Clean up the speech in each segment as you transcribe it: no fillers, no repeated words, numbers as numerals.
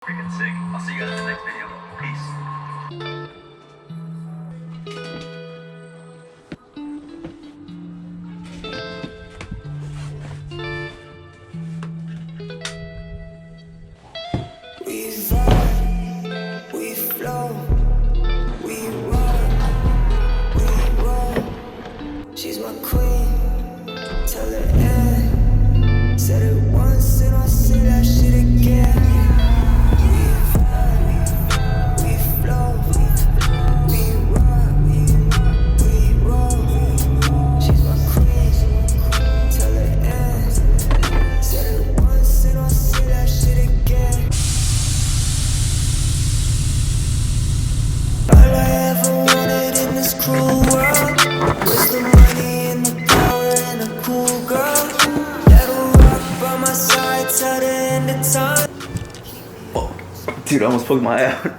Freaking sick. I'll see you guys in the next video. Peace. We vibe, we flow, we rock, we roll. She's my queen, tell her yeah. Said it once and I'll say that shit again. We vibe, we flow, we rock, we roll. She's my queen, tell her yeah. Said it once and I'll say that shit again. All I ever wanted in this cruel world was the money and the power and a cool girl that'll rock by my side till the end of time. Oh, dude, I almost poked my eye out.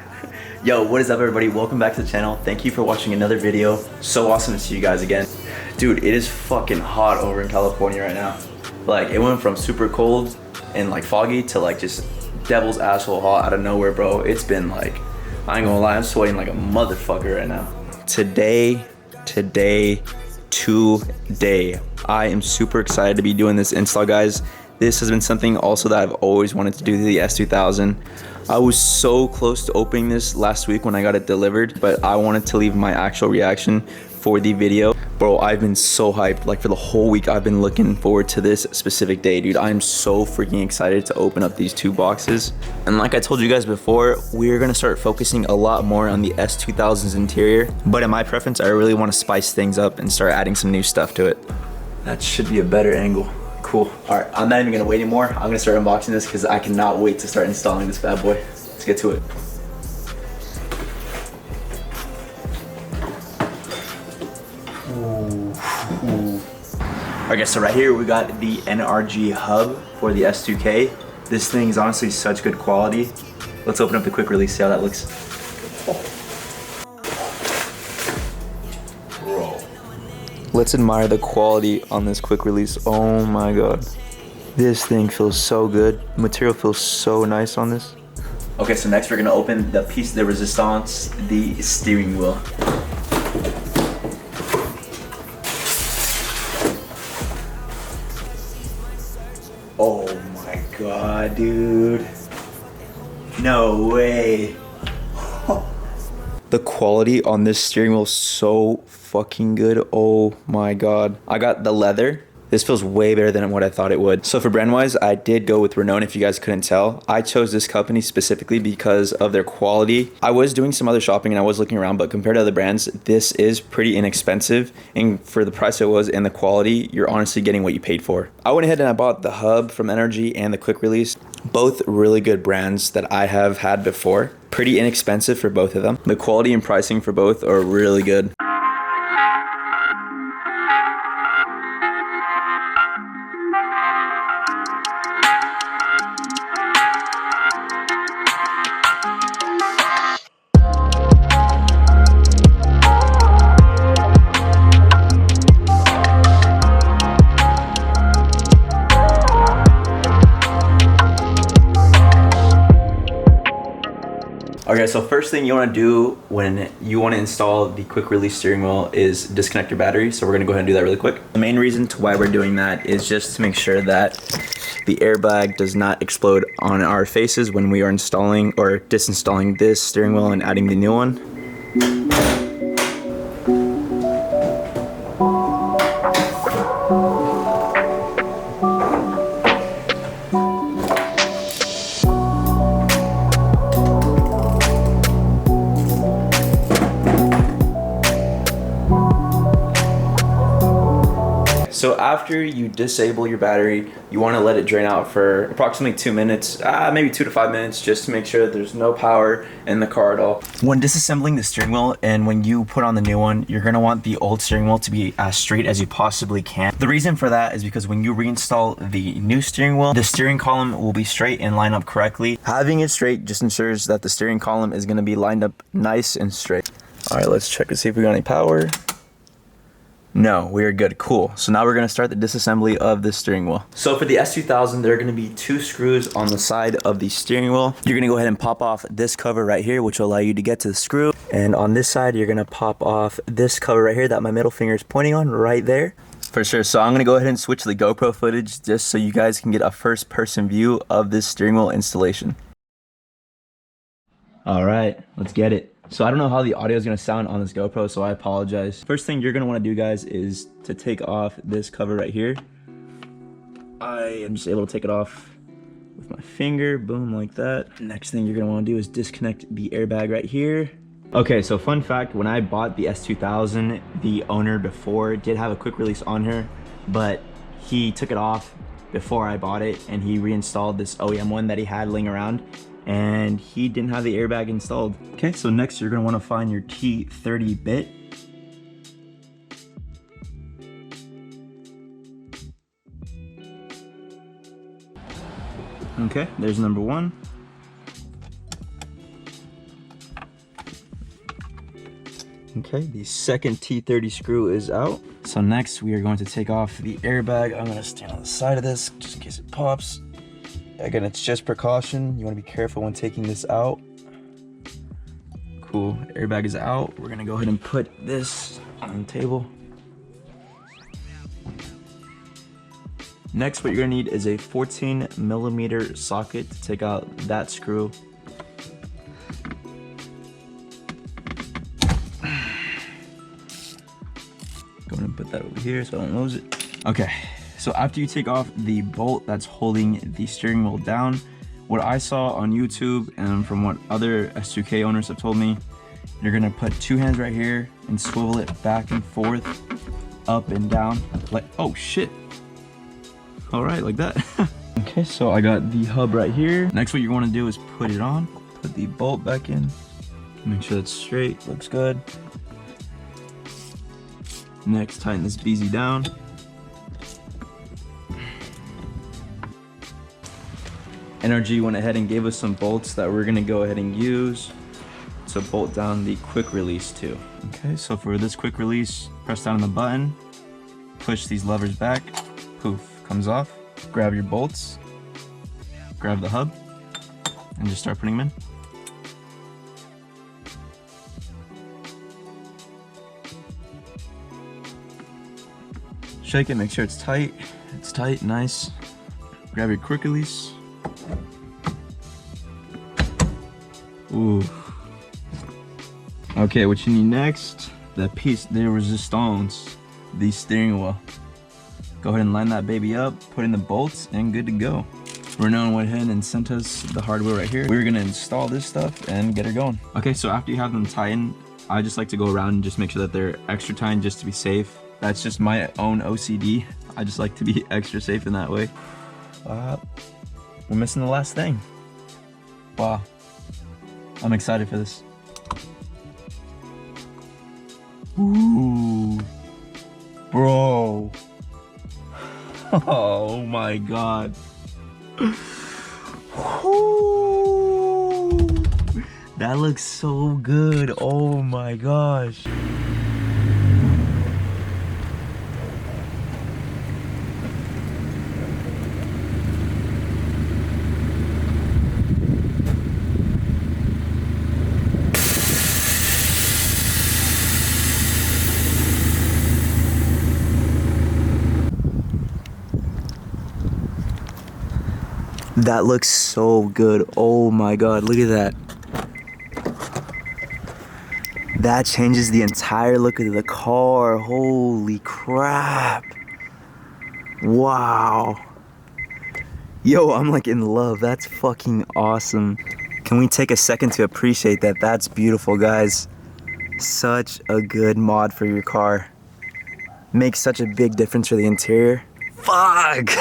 Yo, what is up, everybody? Welcome back to the channel. Thank you for watching another video. So awesome to see you guys again. Dude, it is fucking hot over in California right now. Like, it went from super cold and like foggy to like just devil's asshole hot out of nowhere, bro. It's been like, I ain't gonna lie, I'm sweating like a motherfucker right now. Today, I am super excited to be doing this install, guys. This has been something also that I've always wanted to do to the S2000. I was so close to opening this last week when I got it delivered, but I wanted to leave my actual reaction for the video. Bro, I've been so hyped. Like, for the whole week, I've been looking forward to this specific day, dude. I'm so freaking excited to open up these two boxes. And like I told you guys before, we're gonna start focusing a lot more on the S2000's interior. But in my preference, I really wanna spice things up and start adding some new stuff to it. That should be a better angle. Cool. All right, I'm not even gonna wait anymore. I'm gonna start unboxing this because I cannot wait to start installing this bad boy. Let's get to it. Alright guys, so right here we got the NRG hub for the S2K. This thing is honestly such good quality. Let's open up the quick release, see how that looks. Bro. Let's admire the quality on this quick release. Oh my god. This thing feels so good. The material feels so nice on this. Okay, so next we're gonna open the piece de resistance, the steering wheel. Oh my god, dude. No way. The quality on this steering wheel is so fucking good. Oh my god. I got the leather. This feels way better than what I thought it would. So for brand wise, I did go with Renown, if you guys couldn't tell. I chose this company specifically because of their quality. I was doing some other shopping and I was looking around, but compared to other brands, this is pretty inexpensive. And for the price it was and the quality, you're honestly getting what you paid for. I went ahead and I bought the hub from NRG and the quick release. Both really good brands that I have had before. Pretty inexpensive for both of them. The quality and pricing for both are really good. Okay, so first thing you want to do when you want to install the quick release steering wheel is disconnect your battery. So we're going to go ahead and do that really quick. The main reason to why we're doing that is just to make sure that the airbag does not explode on our faces when we are installing or disinstalling this steering wheel and adding the new one. So after you disable your battery, you want to let it drain out for approximately 2 minutes, maybe 2 to 5 minutes, just to make sure that there's no power in the car at all. When disassembling the steering wheel and when you put on the new one, you're going to want the old steering wheel to be as straight as you possibly can. The reason for that is because when you reinstall the new steering wheel, the steering column will be straight and line up correctly. Having it straight just ensures that the steering column is going to be lined up nice and straight. All right, let's check to see if we got any power. No, we're good. Cool. So now we're going to start the disassembly of the steering wheel. So for the S2000, there are going to be 2 screws on the side of the steering wheel. You're going to go ahead and pop off this cover right here, which will allow you to get to the screw. And on this side, you're going to pop off this cover right here that my middle finger is pointing on right there. For sure. So I'm going to go ahead and switch the GoPro footage just so you guys can get a first person view of this steering wheel installation. All right, let's get it. So I don't know how the audio is going to sound on this GoPro, so I apologize. First thing you're going to want to do, guys, is to take off this cover right here. I am just able to take it off with my finger, boom, like that. Next thing you're going to want to do is disconnect the airbag right here. Okay, so fun fact, when I bought the S2000, the owner before did have a quick release on her, but he took it off before I bought it, and he reinstalled this OEM one that he had laying around, and he didn't have the airbag installed. Okay, so next you're gonna wanna find your T30 bit. Okay, there's number 1. Okay, the second T30 screw is out. So next we are going to take off the airbag. I'm gonna stand on the side of this just in case it pops. Again, it's just precaution. You want to be careful when taking this out. Cool, airbag is out. We're gonna go ahead and put this on the table. Next, what you're gonna need is a 14mm socket to take out that screw. Go ahead and put that over here so I don't lose it. Okay. So after you take off the bolt that's holding the steering wheel down, what I saw on YouTube and from what other S2K owners have told me, you're gonna put 2 hands right here and swivel it back and forth, up and down, like, oh shit. All right, like that. Okay, so I got the hub right here. Next, what you wanna do is put it on, put the bolt back in, make sure it's straight, looks good. Next, tighten this BZ down. NRG went ahead and gave us some bolts that we're gonna go ahead and use to bolt down the quick release too. Okay, so for this quick release, press down on the button, push these levers back, poof, comes off. Grab your bolts, grab the hub, and just start putting them in. Shake it, make sure it's tight. It's tight, nice. Grab your quick release. Ooh. Okay, what you need next, that piece de resistance, the steering wheel. Go ahead and line that baby up, put in the bolts, and good to go. Renown went ahead and sent us the hardware right here. We're gonna install this stuff and get her going. Okay, so after you have them tightened, I just like to go around and just make sure that they're extra tight just to be safe. That's just my own OCD. I just like to be extra safe in that way. We're missing the last thing. Wow. I'm excited for this. Ooh. Bro. Oh my god. Ooh. That looks so good. Oh my gosh. That looks so good. Oh my god, look at that. That changes the entire look of the car. Holy crap. Wow. Yo, I'm like in love. That's fucking awesome. Can we take a second to appreciate that? That's beautiful, guys. Such a good mod for your car. Makes such a big difference for the interior. Fuck.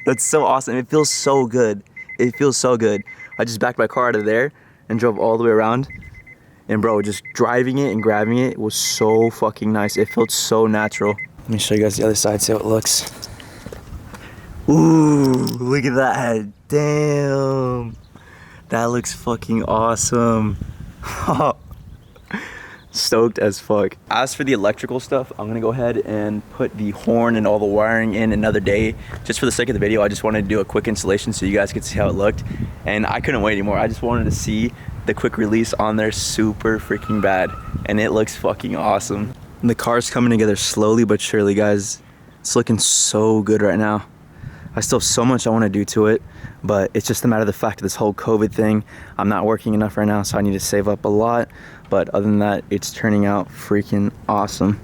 That's so awesome. It feels so good. It feels so good. I just backed my car out of there and drove all the way around. And bro, just driving it and grabbing it was so fucking nice. It felt so natural. Let me show you guys the other side, see how it looks. Ooh, look at that. Damn. That looks fucking awesome. stoked as fuck. As for the electrical stuff, I'm gonna go ahead and put the horn and all the wiring in another day. Just for the sake of the video, I just wanted to do a quick installation so you guys could see how it looked. And I couldn't wait anymore. I just wanted to see the quick release on there super freaking bad. And it looks fucking awesome. And the car's coming together slowly but surely, guys. It's looking so good right now. I still have so much I want to do to it, but it's just a matter of the fact of this whole COVID thing. I'm not working enough right now, so I need to save up a lot. But other than that, it's turning out freaking awesome.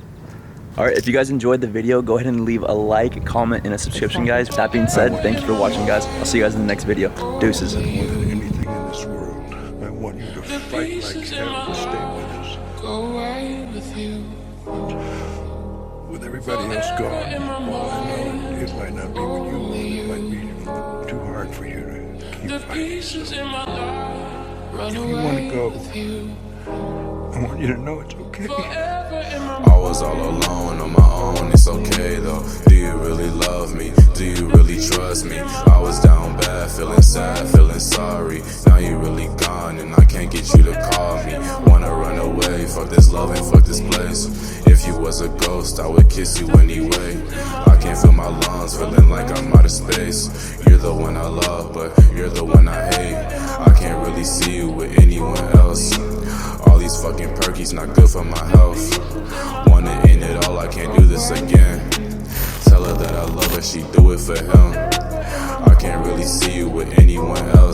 All right, if you guys enjoyed the video, go ahead and leave a like, comment, and a subscription, guys. With that being said, thank you for watching, guys. I'll see you guys in the next video. Deuces. More than anything in this world, I want you to fight like hell to stay with us. Go away with you. With everybody else gone, all I know, it might not be with you, it might be too hard for you to keep fighting. So, if you want to go, I want you to know it's okay. I was all alone on my own, it's okay though. Do you really love me? Do you really trust me? I was down bad, feeling sad, feeling sorry. Now you really gone and I can't get you to call me. Wanna run away, fuck this love and fuck this place. If you was a ghost, I would kiss you anyway. I can't feel my lungs, feeling like I'm out of space. You're the one I love, but you're the one I hate. I can't really see you with anyone else. All these fucking perkies not good for my health. Wanna end it all, I can't do this again. Tell her that I love her, she do it for him. I can't really see you with anyone else.